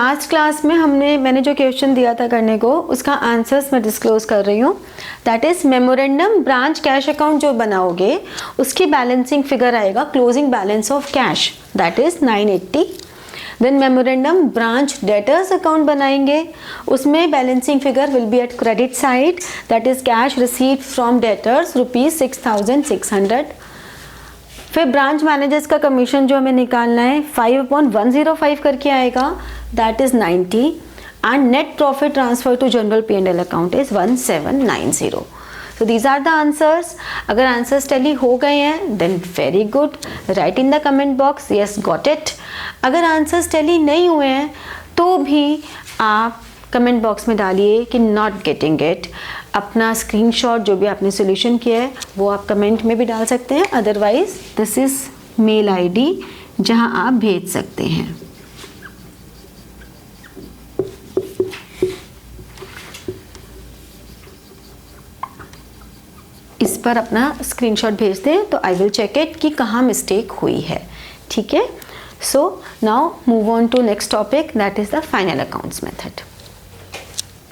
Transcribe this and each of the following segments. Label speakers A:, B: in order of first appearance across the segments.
A: Last class में मैंने जो क्वेश्चन दिया था करने को, उसका आंसर्स मैं डिस्क्लोज कर रही हूँ। That is memorandum branch cash account जो बनाओगे उसकी बैलेंसिंग फिगर आएगा closing balance of cash, that is 980। Then memorandum branch debtors account बनाएंगे, उसमें balancing figure will be at credit side, that is cash received from debtors ₹6,600। फिर branch managers का commission जो हमें निकालना है 5/105 करके आएगा, that is 90, and net profit transfer to general P&L account is 1790। So these are the answers. अगर answers tally हो गए हैं then very good, right in the comment box yes got it. अगर आंसर्स टैली नहीं हुए हैं तो भी आप कमेंट बॉक्स में डालिए कि नॉट गेटिंग इट। अपना स्क्रीनशॉट जो भी आपने सॉल्यूशन किया है वो आप कमेंट में भी डाल सकते हैं, otherwise this is male ID जहां आप भेज सकते हैं। इस पर अपना स्क्रीनशॉट भेज दें तो आई विल चेक इट कि कहाँ मिस्टेक हुई है, ठीक है। So now move on to next topic, that is the final accounts method.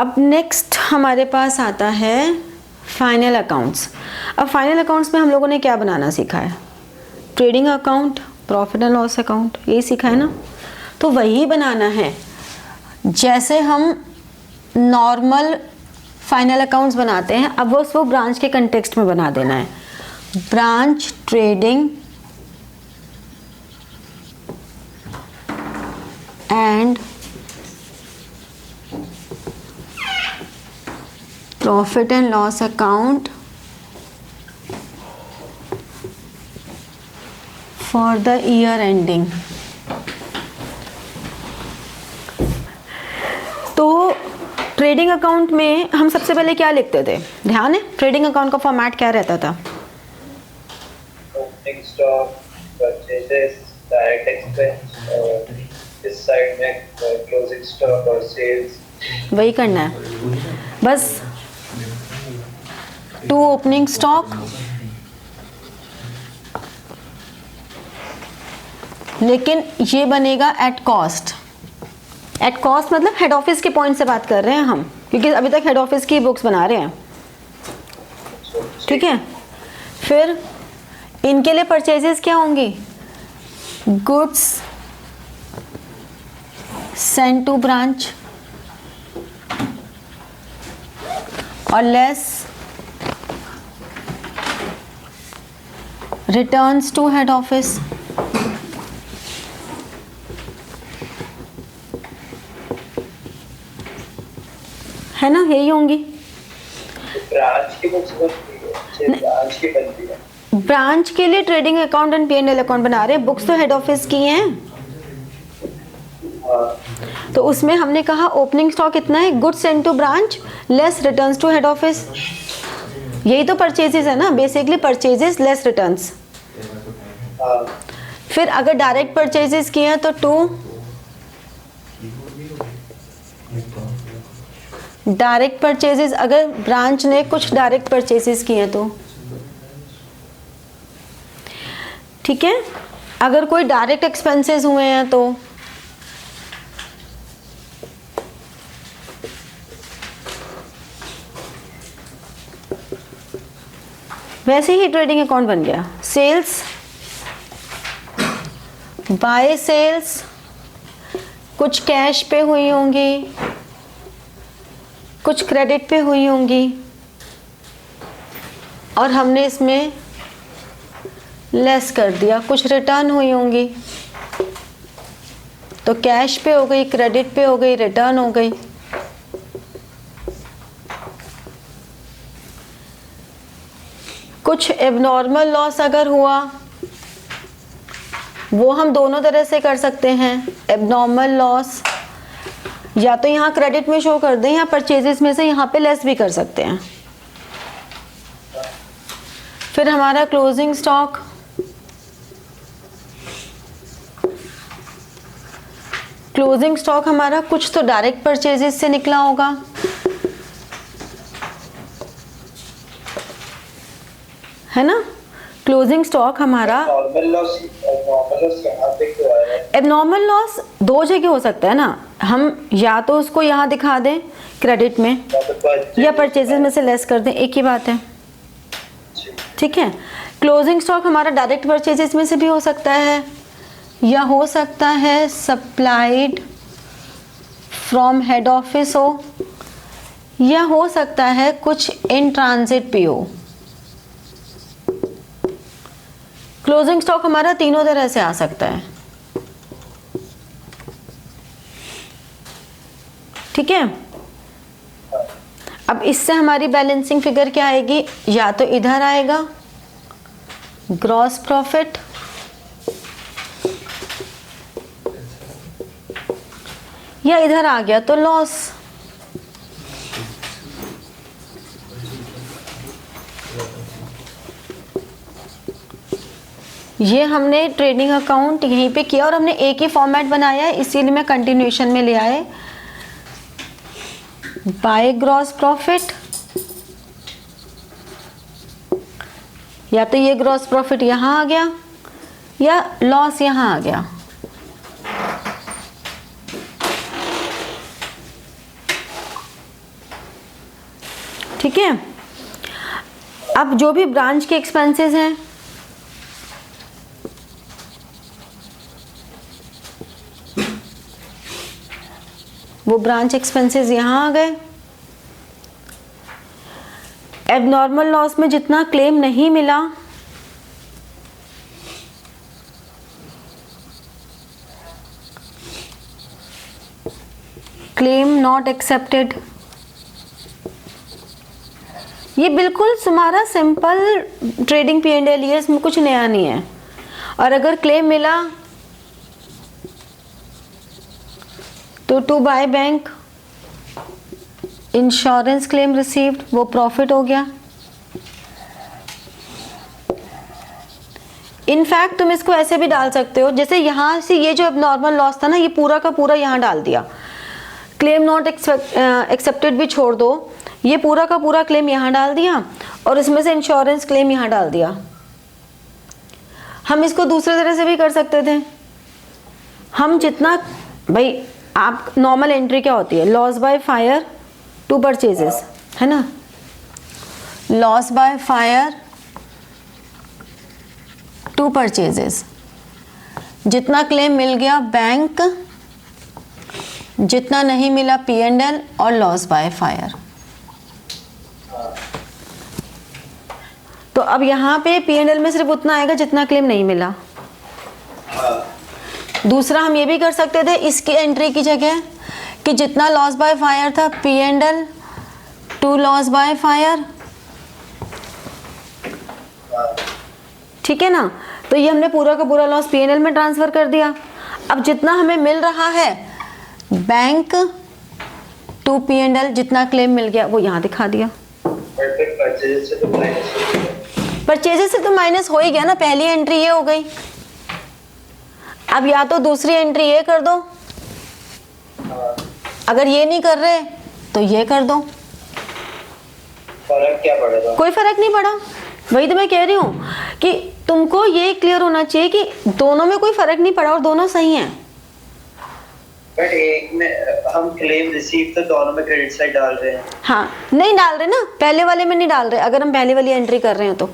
A: अब नेक्स्ट हमारे पास आता है फाइनल अकाउंट्स। अब फाइनल अकाउंट्स में हम लोगों ने क्या बनाना सीखा है? Trading account, profit and loss account, यही सीखा है ना। तो वही बनाना है जैसे हम नॉर्मल फाइनल अकाउंट्स बनाते हैं। अब वो ब्रांच के कंटेक्स्ट में बना देना है, branch trading and profit and loss account for the year ending. तो ट्रेडिंग अकाउंट में हम सबसे पहले क्या लिखते थे? ध्यान है, ट्रेडिंग अकाउंट का फॉर्मेट क्या रहता था?
B: Opening stock, purchases, direct expense, और इस साइड में क्लोजिंग स्टॉक और सेल्स।
A: वही करना है बस। टू ओपनिंग स्टॉक, लेकिन ये बनेगा एट कॉस्ट। एट कॉस्ट मतलब हेड ऑफिस के पॉइंट से बात कर रहे हैं हम, क्योंकि अभी तक हेड ऑफिस की बुक्स बना रहे हैं, ठीक है। फिर इनके लिए परचेजेस क्या होंगी? गुड्स सेंड टू ब्रांच और less returns to head office. है ना, यही होंगी।
B: ब्रांच की बुक्स बनती है, ब्रांच की बनती है।
A: ब्रांच के लिए trading account and P&L account बना रहे हैं, बुक्स तो हेड ऑफिस की हैं। तो उसमें हमने कहा ओपनिंग स्टॉक कितना है? Goods send to branch less returns to head office. यही तो परचेजेस है ना, बेसिकली परचेजेस लेस रिटर्न्स। फिर अगर डायरेक्ट परचेजेस किए हैं तो टू डायरेक्ट परचेजेस, अगर ब्रांच ने कुछ डायरेक्ट परचेजेस किए हैं तो, ठीक है। अगर कोई डायरेक्ट एक्सपेंसेस हुए हैं तो वैसे ही ट्रेडिंग अकाउंट बन गया। सेल्स, बाय सेल्स कुछ कैश पे हुई होंगी, कुछ क्रेडिट पे हुई होंगी, और हमने इसमें लेस कर दिया। कुछ रिटर्न हुई होंगी, तो कैश पे हो गई, क्रेडिट पे हो गई, रिटर्न हो गई। कुछ एबनॉर्मल लॉस अगर हुआ, वो हम दोनों तरह से कर सकते हैं। एबनॉर्मल लॉस या तो यहाँ क्रेडिट में शो कर दें, या परचेजेस में से यहाँ पे लेस भी कर सकते हैं। फिर हमारा क्लोजिंग स्टॉक, क्लोजिंग स्टॉक हमारा कुछ तो डायरेक्ट परचेजेस से निकला होगा, है ना। क्लोजिंग स्टॉक हमारा
B: नॉर्मल लॉस यहाँ पे क्यों आया?
A: एबनॉर्मल लॉस दो जगह हो सकता है ना, हम या तो उसको यहाँ दिखा दें क्रेडिट में या परचेजेस में से लेस कर दें, एक ही बात है। ठीक है, क्लोजिंग स्टॉक हमारा डायरेक्ट परचेजेस में से भी हो सकता है, या हो सकता है सप्लाइड फ्रॉम हेड ऑफिस हो, या हो सकता है कुछ in transit PO. Closing stock हमारा तीनों तरह से आ सकता है। ठीक है, अब इससे हमारी बैलेंसिंग फिगर क्या आएगी, या तो इधर आएगा ग्रॉस प्रॉफिट, या इधर आ गया तो लॉस। ये हमने ट्रेडिंग अकाउंट यहीं पे किया और हमने एक ही फॉर्मेट बनाया है, इसीलिए मैं कंटिन्यूएशन में ले आए। बाय ग्रॉस प्रॉफिट, या तो ये ग्रॉस प्रॉफिट यहां आ गया या लॉस यहां आ गया। ठीक है, अब जो भी ब्रांच के एक्सपेंसेस हैं वो ब्रांच एक्सपेंसेस यहां आ गए। एबनॉर्मल लॉस में जितना क्लेम नहीं मिला क्लेम नॉट एक्सेप्टेड, ये बिल्कुल हमारा सिंपल ट्रेडिंग P&L है, इसमें कुछ नया नहीं है। और अगर क्लेम मिला तो to by bank, insurance claim received, वो प्रॉफिट हो गया। इनफैक्ट तुम इसको ऐसे भी डाल सकते हो, जैसे यहां से ये जो एबनॉर्मल लॉस था ना, ये पूरा का पूरा यहां डाल दिया। क्लेम नॉट एक्सेप्टेड भी छोड़ दो, ये पूरा का पूरा क्लेम यहां डाल दिया और इसमें से इंश्योरेंस क्लेम यहां डाल दिया। हम इसको दूसरे तरह से भी कर सकते थे। हम जितना, भाई आप नॉर्मल एंट्री क्या होती है, loss by fire to purchases, है ना, loss by fire to purchases, जितना क्लेम मिल गया बैंक, जितना नहीं मिला P&L और लॉस बाय फायर। तो अब यहाँ पे P&L में सिर्फ उतना आएगा जितना क्लेम नहीं मिला। दूसरा हम ये भी कर सकते थे इसकी एंट्री की जगह कि जितना लॉस बाय फायर था P&L to loss by fire. ठीक है ना, तो ये हमने पूरा का पूरा लॉस P&L में ट्रांसफर कर दिया। अब जितना हमें मिल रहा है बैंक टू P&L, जितना क्लेम मिल गया वो यहाँ दिखा दिया। परचेजेस से तो माइनस हो ही गया ना, पहली एंट्री ये हो गई। अब या तो दूसरी एंट्री ये कर दो, अगर ये नहीं कर रहे तो ये कर दो।
B: फर्क क्या पड़ेगा?
A: कोई फर्क नहीं पड़ा, वही तो मैं कह रही हूँ कि तुमको ये क्लियर होना चाहिए कि दोनों में कोई फर्क नहीं पड़ा और दोनों सही हैं।
B: बट एक में हम क्लेम रिसीव तो दोनों में क्रेडिट साइड डाल रहे हैं।
A: हाँ, नहीं डाल रहे ना, पहले वाले में नहीं डाल रहे। अगर हम पहले वाली एंट्री कर रहे हैं तो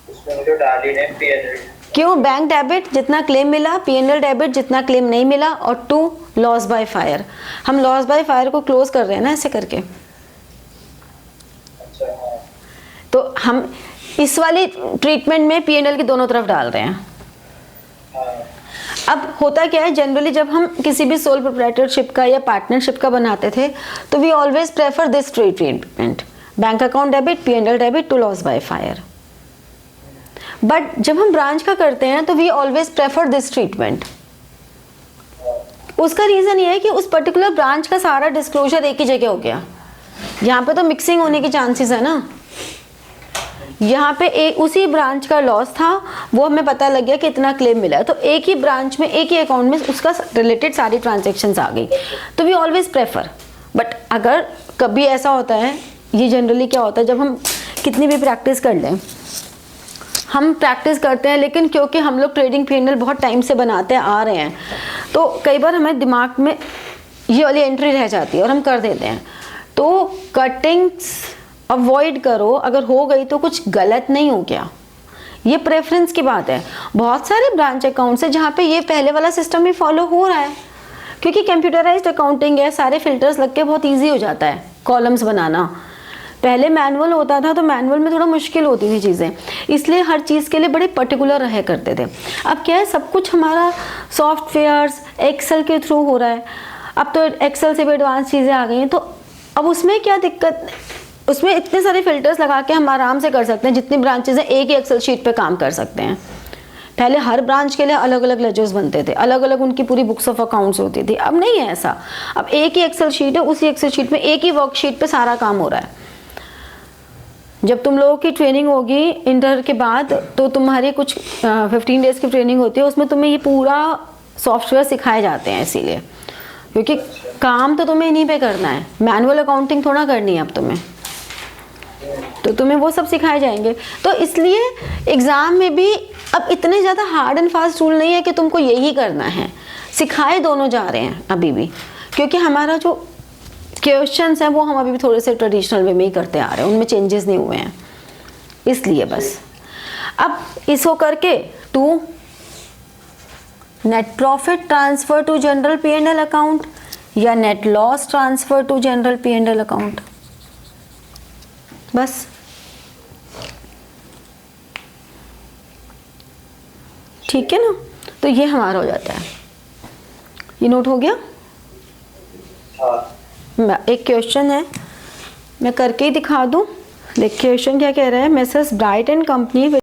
B: उसमें मुझे डाल ही नहीं P&L।
A: क्यों, बैंक डेबिट जितना क्लेम मिला, P&L डेबिट जितना क्लेम नहीं मिला, और टू लॉस बाय फायर। हम लॉस बाय फायर को क्लोज कर रहे हैं ना ऐसे करके।
B: अच्छा, हाँ।
A: तो हम इस वाली ट्रीटमेंट में P&L की दोनों तरफ डाल रहे हैं।
B: हाँ।
A: अब होता क्या है, जनरली जब हम किसी भी सोल प्रोप्राइटरशिप का या पार्टनरशिप का बनाते थे तो we always prefer this treatment, bank account debit P&L debit to loss by fire. But जब हम ब्रांच का करते हैं तो we always prefer this treatment. उसका रीजन ये है कि उस पर्टिकुलर ब्रांच का सारा डिस्क्लोजर एक ही जगह हो गया। यहाँ पे तो मिक्सिंग होने की चांसेस है ना। यहाँ पे उसी ब्रांच का लॉस था, वो हमें पता लग गया कि इतना क्लेम मिला है, तो एक ही ब्रांच में एक ही अकाउंट में उसका रिलेटेड सारी ट्रांजेक्शन्स आ गई, तो वी ऑलवेज प्रेफर। बट अगर कभी ऐसा होता है, ये जनरली क्या होता है, जब हम कितनी भी प्रैक्टिस कर लें, हम प्रैक्टिस करते हैं लेकिन क्योंकि हम लोग ट्रेडिंग P&L बहुत टाइम से बनाते आ रहे हैं तो कई बार हमें दिमाग में ये वाली एंट्री रह जाती है और हम कर देते हैं। तो कटिंग्स अवॉइड करो, अगर हो गई तो कुछ गलत नहीं हो गया, ये प्रेफरेंस की बात है। बहुत सारे ब्रांच अकाउंट्स है जहाँ पे ये पहले वाला सिस्टम भी फॉलो हो रहा है, क्योंकि कंप्यूटराइज्ड अकाउंटिंग है, सारे फिल्टर्स लग के बहुत ईजी हो जाता है कॉलम्स बनाना। पहले मैनुअल होता था तो मैनुअल में थोड़ा मुश्किल होती थी चीज़ें, इसलिए हर चीज़ के लिए बड़े पर्टिकुलर रहे करते थे। अब क्या है, सब कुछ हमारा सॉफ्टवेयर्स एक्सेल के थ्रू हो रहा है। अब तो एक्सेल से भी एडवांस चीज़ें आ गई हैं, तो अब उसमें क्या दिक्कत, उसमें इतने सारे फिल्टर्स लगा के हम आराम से कर सकते हैं। जितनी ब्रांचेज हैं एक ही एक्सेल शीट पे काम कर सकते हैं। पहले हर ब्रांच के लिए अलग अलग लेजर्स बनते थे, अलग अलग उनकी पूरी बुक्स ऑफ अकाउंट्स होती थी। अब नहीं है ऐसा, अब एक ही एक्सेल शीट है, उसी एक्सेल शीट में एक ही वर्कशीट पे सारा काम हो रहा है। जब तुम लोगों की ट्रेनिंग होगी इंटर के बाद, तो तुम्हारी कुछ 15 डेज की ट्रेनिंग होती है, उसमें तुम्हें ये पूरा सॉफ्टवेयर सिखाए जाते हैं। इसीलिए क्योंकि काम तो तुम्हें इन्हीं पे करना है, मैनुअल अकाउंटिंग थोड़ा करनी है अब तुम्हें, तो तुम्हें वो सब सिखाए जाएंगे। तो इसलिए एग्ज़ाम में भी अब इतने ज़्यादा हार्ड एंड फास्ट रूल नहीं है कि तुमको यही करना है, सिखाए दोनों जा रहे हैं अभी भी, क्योंकि हमारा जो क्वेश्चंस हैं वो हम अभी भी थोड़े से ट्रेडिशनल वे में ही करते आ रहे हैं, उनमें चेंजेस नहीं हुए हैं, इसलिए बस। अब इसको करके to net profit transfer to general P&L account या net loss transfer to general P&L account, बस। ठीक है ना, तो ये हमारा हो जाता है। ये नोट हो गया। एक क्वेश्चन है, मैं करके ही दिखा दूं। देख क्वेश्चन क्या कह रहा है, messrs bright and company with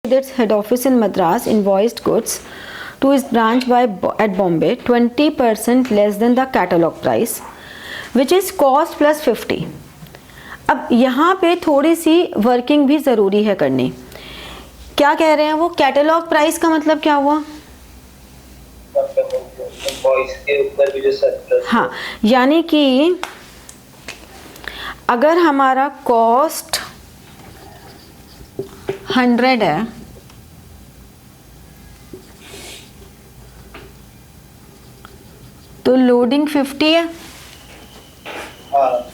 A: its head office in Madras invoiced goods to its branch at Bombay 20% less than the catalog price which is cost plus 50। अब यहाँ पे थोड़ी सी वर्किंग भी ज़रूरी है करनी। क्या कह रहे हैं वो, कैटलॉग प्राइस का मतलब क्या हुआ,
B: के ऊपर भी जो सरप्लस,
A: हाँ, यानी कि अगर हमारा कॉस्ट 100 है तो लोडिंग 50 है,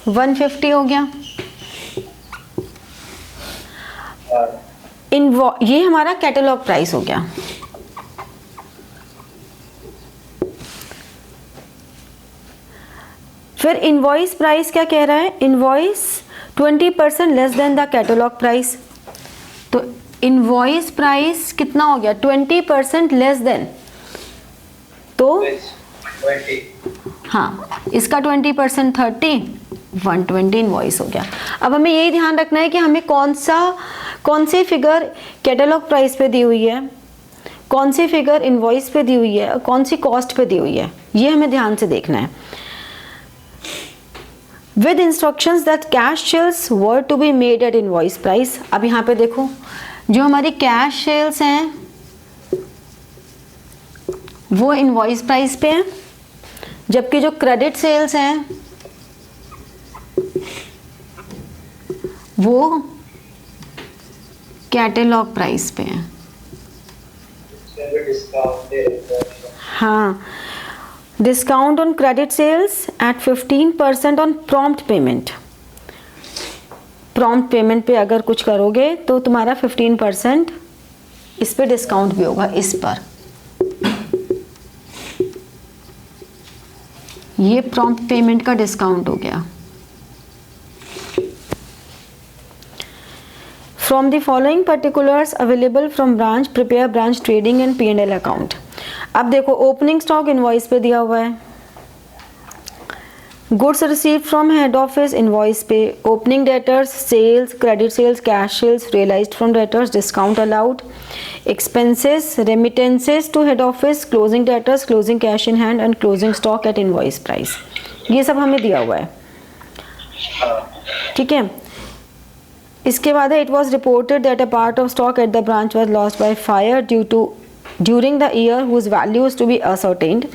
A: 150 हो गया। ये हमारा कैटलॉग प्राइस हो गया। फिर इनवॉइस प्राइस क्या कह रहा है, invoice 20% less than the catalogue price. तो इनवॉइस प्राइस कितना हो गया, 20% लेस देन, तो
B: 20।
A: हाँ, इसका 20% 30, 120 इनवॉइस हो गया। अब हमें यही ध्यान रखना है कि हमें कौन सी फिगर कैटलॉग प्राइस पे दी हुई है, कौन सी फिगर इनवॉइस पे दी हुई है और कौन सी कॉस्ट पे दी हुई है, ये हमें ध्यान से देखना है। With instructions that cash sales were to be made at invoice price. अब यहाँ पे देखो, जो हमारी कैश सेल्स हैं वो इनवॉइस प्राइस पे हैं, जबकि जो क्रेडिट सेल्स हैं वो कैटलॉग प्राइस पे हैं। हाँ, discount on credit sales at 15% on prompt payment. Prompt payment पे अगर कुछ करोगे तो तुम्हारा 15% इस पे डिस्काउंट भी होगा, इस पर। ये प्रॉम्प्ट पेमेंट का डिस्काउंट हो गया। From the following particulars available from branch, prepare branch trading and P&L account। अब देखो, ओपनिंग स्टॉक इनवॉइस पे दिया हुआ है, goods receive from head office invoice पे, opening debtors, sales, credit sales, cash sales realized from debtors, discount allowed, expenses, remittances to head office, closing debtors, closing cash in hand and closing stock at invoice price. ये सब हमें दिया हुआ है, ठीक है। इसके बाद है, it was reported that a part of stock at the branch was lost by fire during the year whose value is to be ascertained,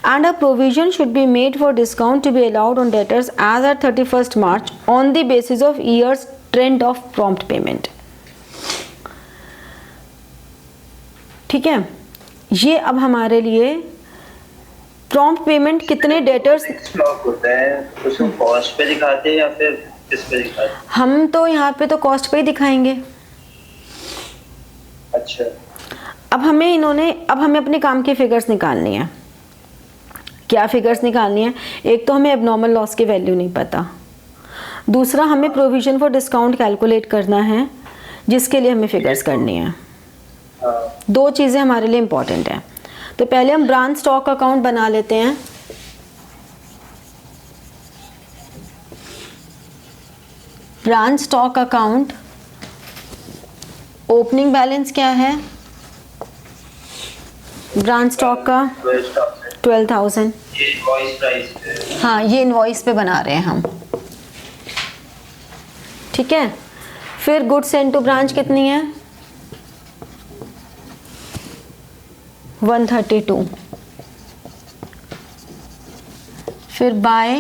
A: and a provision should be made for discount to be allowed on debtors as at 31st March on the basis of year's trend of prompt payment. ठीक है, ये अब हमारे लिए prompt payment कितने debtors
B: stock होता है उसको कॉस्ट पे दिखाते हैं या फिर किस पे दिखाते हैं?
A: हम तो यहाँ पे तो कॉस्ट पे ही दिखाएंगे।
B: अच्छा,
A: अब हमें अपने काम की फिगर्स निकालनी है। क्या फिगर्स निकालनी है? एक तो हमें एबनॉर्मल लॉस की वैल्यू नहीं पता, दूसरा हमें प्रोविजन फॉर डिस्काउंट कैलकुलेट करना है जिसके लिए हमें फिगर्स करनी है। दो चीज़ें हमारे लिए इम्पॉर्टेंट हैं। तो पहले हम ब्रांच स्टॉक अकाउंट बना लेते हैं। Branch stock account opening balance क्या है ब्रांच स्टॉक का? 12,000। हाँ, ये इनवॉइस पे बना रहे हैं हम। ठीक है, फिर गुड्स सेंड टू ब्रांच कितनी है? 132। फिर बाय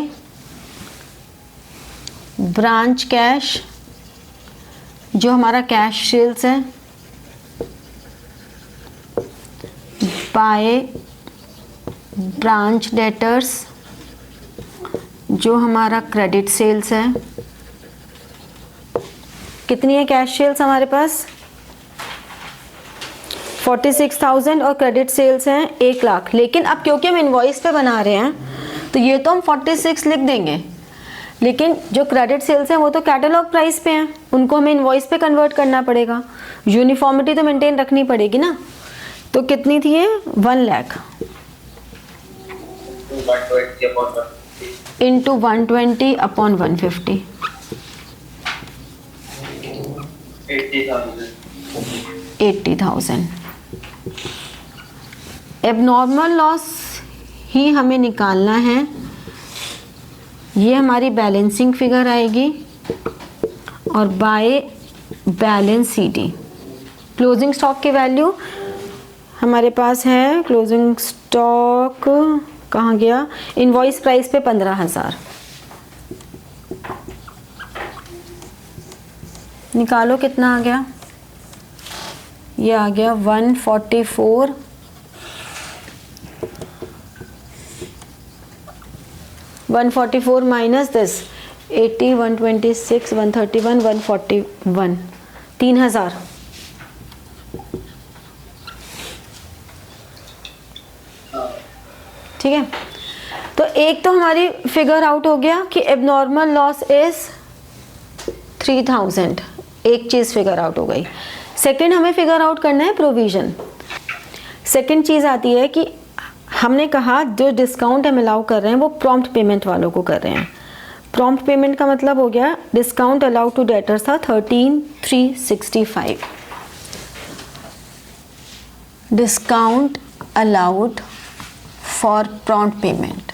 A: ब्रांच कैश, जो हमारा कैश सेल्स है, बाय ब्रांच डेटर्स, जो हमारा क्रेडिट सेल्स है। कितनी है कैश सेल्स हमारे पास? 46,000 और क्रेडिट सेल्स हैं 1 लाख। लेकिन अब क्योंकि हम इनवॉइस पे बना रहे हैं तो ये तो हम 46 लिख देंगे, लेकिन जो क्रेडिट सेल्स हैं वो तो कैटलॉग प्राइस पे हैं, उनको हमें इनवॉइस पे कन्वर्ट करना पड़ेगा। यूनिफॉर्मिटी तो मेंटेन रखनी पड़ेगी ना। तो कितनी थी ये? 1 lakh into 120 upon 150, 80,000। Abnormal loss ही हमें निकालना है। ये हमारी बैलेंसिंग फिगर आएगी और by balance CD. Closing stock की वैल्यू हमारे पास है, क्लोजिंग स्टॉक कहाँ गया? इनवॉइस प्राइस पे 15,000। निकालो कितना आ गया? ये आ गया 144 माइनस दिस 80, 126, 131, 141, 3,000। ठीक है, तो एक तो हमारी फिगर आउट हो गया कि एबनॉर्मल लॉस इज 3,000। एक चीज़ फिगर आउट हो गई। सेकंड हमें फिगर आउट करना है प्रोविज़न। सेकंड चीज़ आती है कि हमने कहा जो डिस्काउंट हम अलाउ कर रहे हैं वो प्रॉम्प्ट पेमेंट वालों को कर रहे हैं। प्रॉम्प्ट पेमेंट का मतलब हो गया डिस्काउंट अलाउड टू डेटर्स था 13,365। Discount allowed for prompt payment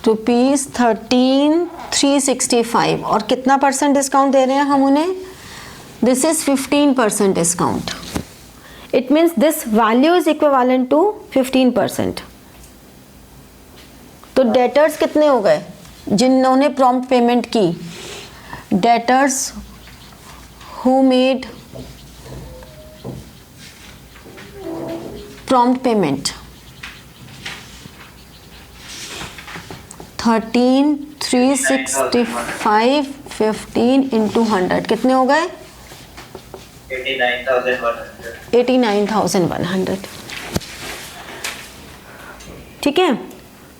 A: ₹13,365 और कितना परसेंट डिस्काउंट दे रहे हैं हम उन्हें? This is 15% discount. It means this value is equivalent to 15%। तो डेटर्स कितने हो गए जिन्होंने प्रॉम्प्ट पेमेंट की? Debtors who made prompt payment 13,365 15 into 100 कितने हो गए? 89,100। ठीक है,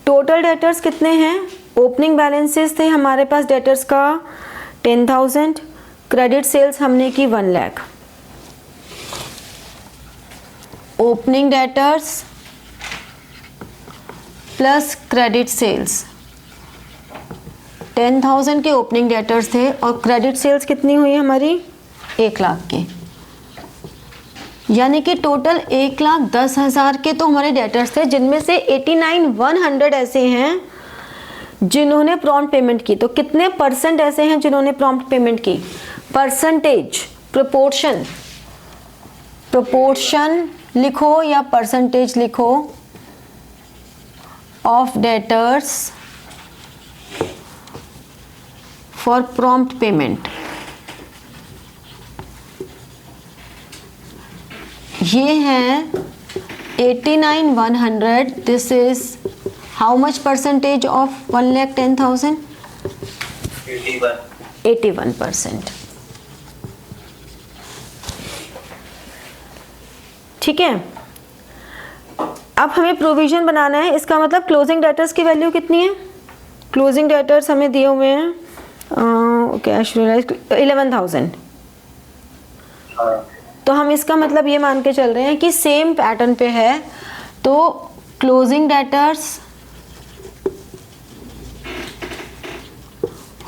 A: टोटल डेटर्स कितने हैं? ओपनिंग बैलेंसेस थे हमारे पास डेटर्स का 10,000, क्रेडिट सेल्स हमने की 1 lakh. Opening debtors plus credit sales 10,000 के ओपनिंग डेटर्स थे और क्रेडिट सेल्स कितनी हुई हमारी? 1 लाख की। यानी कि टोटल 1,10,000 के तो हमारे डेटर्स थे, जिनमें से 89,100 ऐसे हैं जिन्होंने प्रॉम्प्ट पेमेंट की। तो कितने परसेंट ऐसे हैं जिन्होंने प्रॉम्प्ट पेमेंट की? परसेंटेज, प्रोपोर्शन, प्रोपोर्शन लिखो या परसेंटेज लिखो। Of debtors for prompt payment, ये है 89,100. This is how much percentage of 1,10,000? 81%. ठीक है, अब हमें प्रोविजन बनाना है. इसका मतलब क्लोजिंग डेटर्स की वैल्यू कितनी है? क्लोजिंग डेटर्स हमें दिए हुए हैं कैश रियलाइज 11,000. तो हम इसका मतलब ये मान के चल रहे हैं कि सेम पैटर्न पे है. तो closing debtors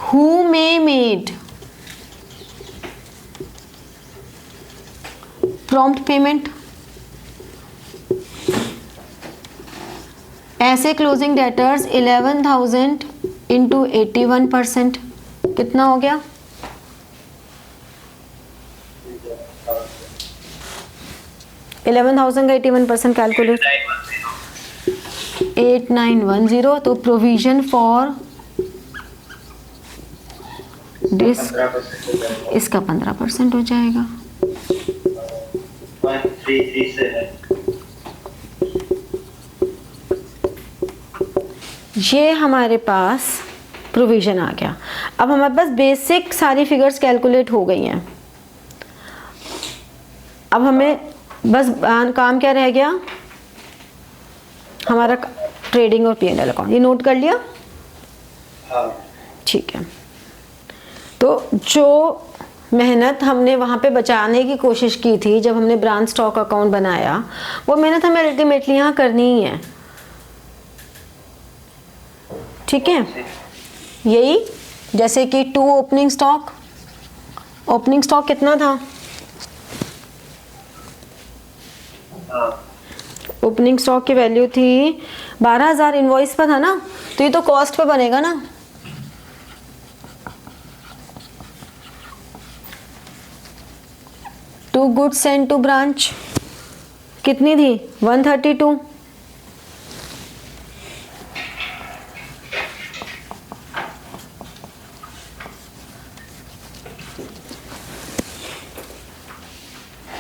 A: who may made prompt payment, ऐसे क्लोजिंग डेटर्स 11,000 इंटू 81%, कितना हो गया? 11,000 का 81% कैलकुलेट 8910. तो प्रोविजन फॉर डिस इसका 15% हो जाएगा.
B: 1337.
A: ये हमारे पास प्रोविजन आ गया. अब हमारे पास बेसिक सारी फिगर्स कैलकुलेट हो गई हैं. अब हमें बस काम क्या रह गया? हमारा ट्रेडिंग और P&L अकाउंट. ये नोट कर लिया?
B: हाँ.
A: ठीक है. तो जो मेहनत हमने वहाँ पे बचाने की कोशिश की थी जब हमने ब्रांच स्टॉक अकाउंट बनाया, वो मेहनत हमें अल्टीमेटली यहाँ करनी ही है. ठीक है, यही जैसे कि 2 ओपनिंग स्टॉक. ओपनिंग स्टॉक कितना था? ओपनिंग स्टॉक की वैल्यू थी 12,000. इनवॉइस पर था ना, तो ये तो कॉस्ट पे बनेगा ना. To goods send to branch कितनी थी? 132.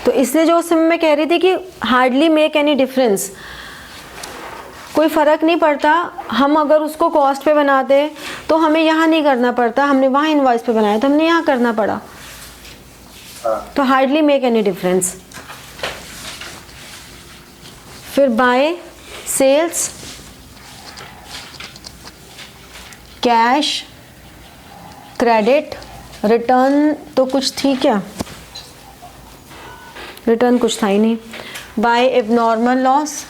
A: तो इसलिए जो उस समय मैं कह रही थी कि हार्डली मेक एनी डिफरेंस, कोई फ़र्क नहीं पड़ता. हम अगर उसको कॉस्ट पे बनाते तो हमें यहाँ नहीं करना पड़ता, हमने वहाँ इनवॉइस पे बनाया तो हमने यहाँ करना पड़ा. तो हार्डली मेक एनी डिफरेंस. फिर by sales, cash, credit, return तो कुछ थी क्या? रिटर्न कुछ था ही नहीं. बाय एबनॉर्मल लॉस,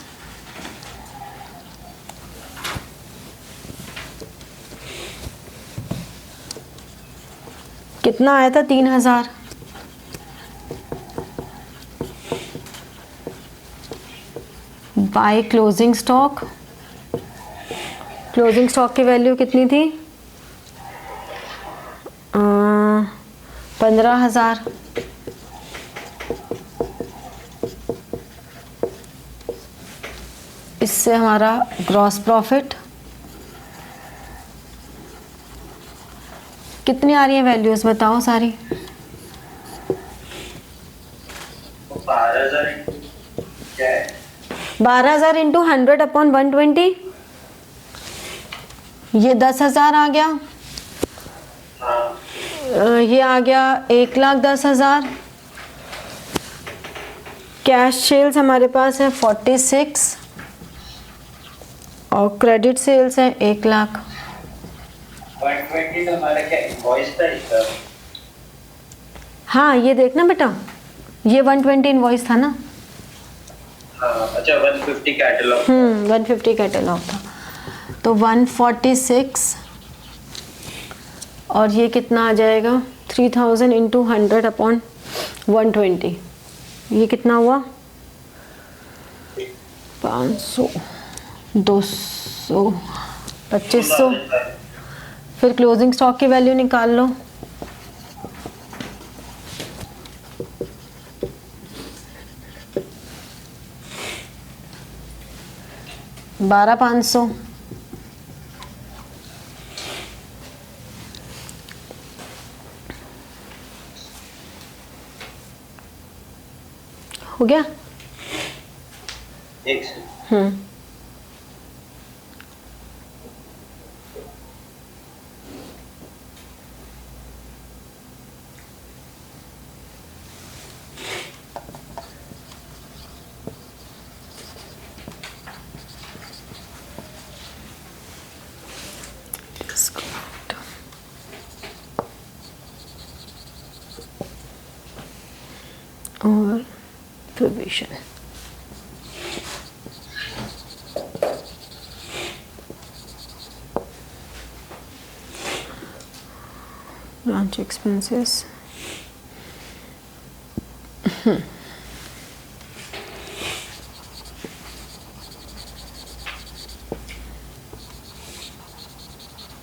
A: कितना आया था? 3,000. By closing stock, closing stock की वैल्यू कितनी थी? 15,000. इससे हमारा ग्रॉस प्रॉफिट कितनी आ रही है? वैल्यूज बताओ सारी. 12,000 इंटू 100 अपॉन 120, ये 10,000 आ गया. ये आ गया 1,10,000. कैश सेल्स हमारे पास है 46 और क्रेडिट सेल्स है 1,00,000.
B: 120 तो हमारा क्या इनवॉइस था इसका?
A: हाँ, ये देखना बेटा, ये 120 इनवॉइस था ना.
B: हाँ, अच्छा 150 कैटलॉग.
A: 150 कैटलॉग था. तो 146 और ये कितना आ जाएगा? 3,000 इंटू 100 अपॉन 120, ये कितना हुआ? 500, 200, 2500. फिर क्लोजिंग स्टॉक की वैल्यू निकाल लो. 12,500. हो गया?
B: एक से
A: और प्रोविजन। ब्रांच एक्सपेंसेस,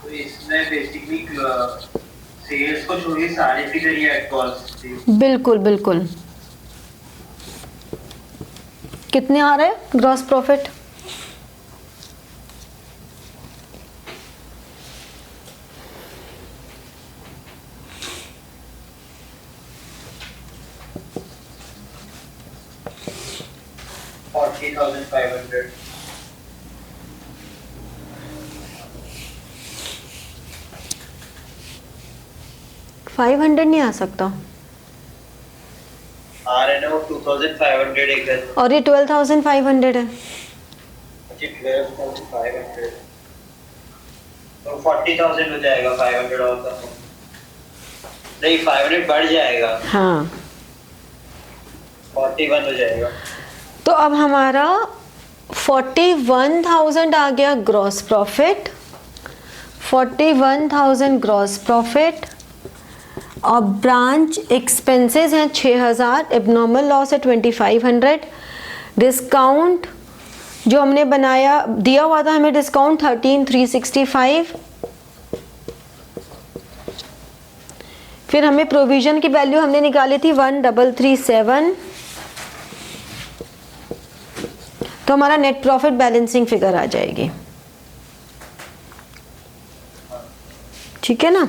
B: तो इसमें बेसिकली सेल्स को छोड़िए सारे फिगर ही एट कॉस्ट।
A: बिल्कुल बिल्कुल। कितने आ रहे हैं ग्रॉस प्रॉफिट?
B: $40,500।
A: $500 नहीं आ सकता।
B: आ रहे ना वो 2,500 एक है।
A: और ये 12,500 है।
B: जी 12,500 तो 40,000 हो जाएगा। 500 और कम नहीं, 500 बढ़ जाएगा।
A: हाँ
B: 41 हो जाएगा।
A: तो अब हमारा 41,000 आ गया ग्रॉस प्रॉफिट। 41,000 ग्रॉस प्रॉफिट और ब्रांच एक्सपेंसेस हैं 6,000, एबनॉर्मल लॉस है 2,500, डिस्काउंट जो हमने बनाया दिया हुआ था हमें डिस्काउंट 13,365, फिर हमें प्रोविजन की वैल्यू हमने निकाली थी 1,337, तो हमारा नेट प्रॉफिट बैलेंसिंग फिगर आ जाएगी। ठीक है ना?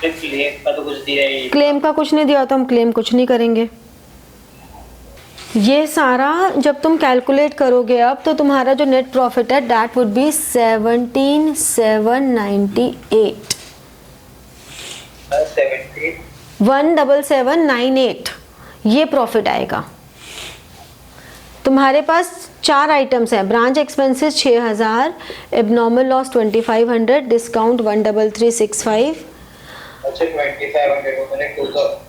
B: क्लेम का तो कुछ दिया ही।
A: क्लेम का कुछ नहीं दिया तो हम क्लेम कुछ नहीं करेंगे। ये सारा जब तुम कैलकुलेट करोगे अब तो तुम्हारा जो नेट प्रॉफिट है दैट वुड बी 17,798 17798 ये प्रॉफिट आएगा। तुम्हारे पास 4 आइटम्स हैं, branch expenses 6,000, abnormal loss 2,500, discount 1,3365।
B: अच्छा 2,500 को मैंने 2,000।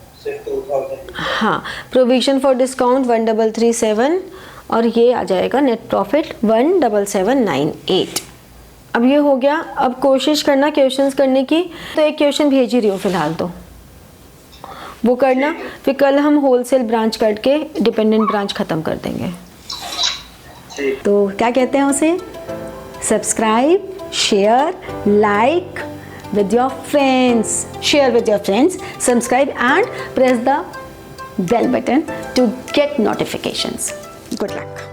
A: हाँ, प्रोविजन फॉर डिस्काउंट 1,337 और ये आ जाएगा नेट प्रॉफिट 1,7798। अब ये हो गया। अब कोशिश करना क्वेश्चंस करने की, तो एक क्वेश्चन भेज ही रही हो फिलहाल तो वो करना, फिर कल हम होलसेल ब्रांच करके डिपेंडेंट ब्रांच खत्म कर देंगे। तो क्या कहते हैं उसे? Subscribe, share, like with your friends, share with your friends, subscribe and press the bell button to get notifications. Good luck.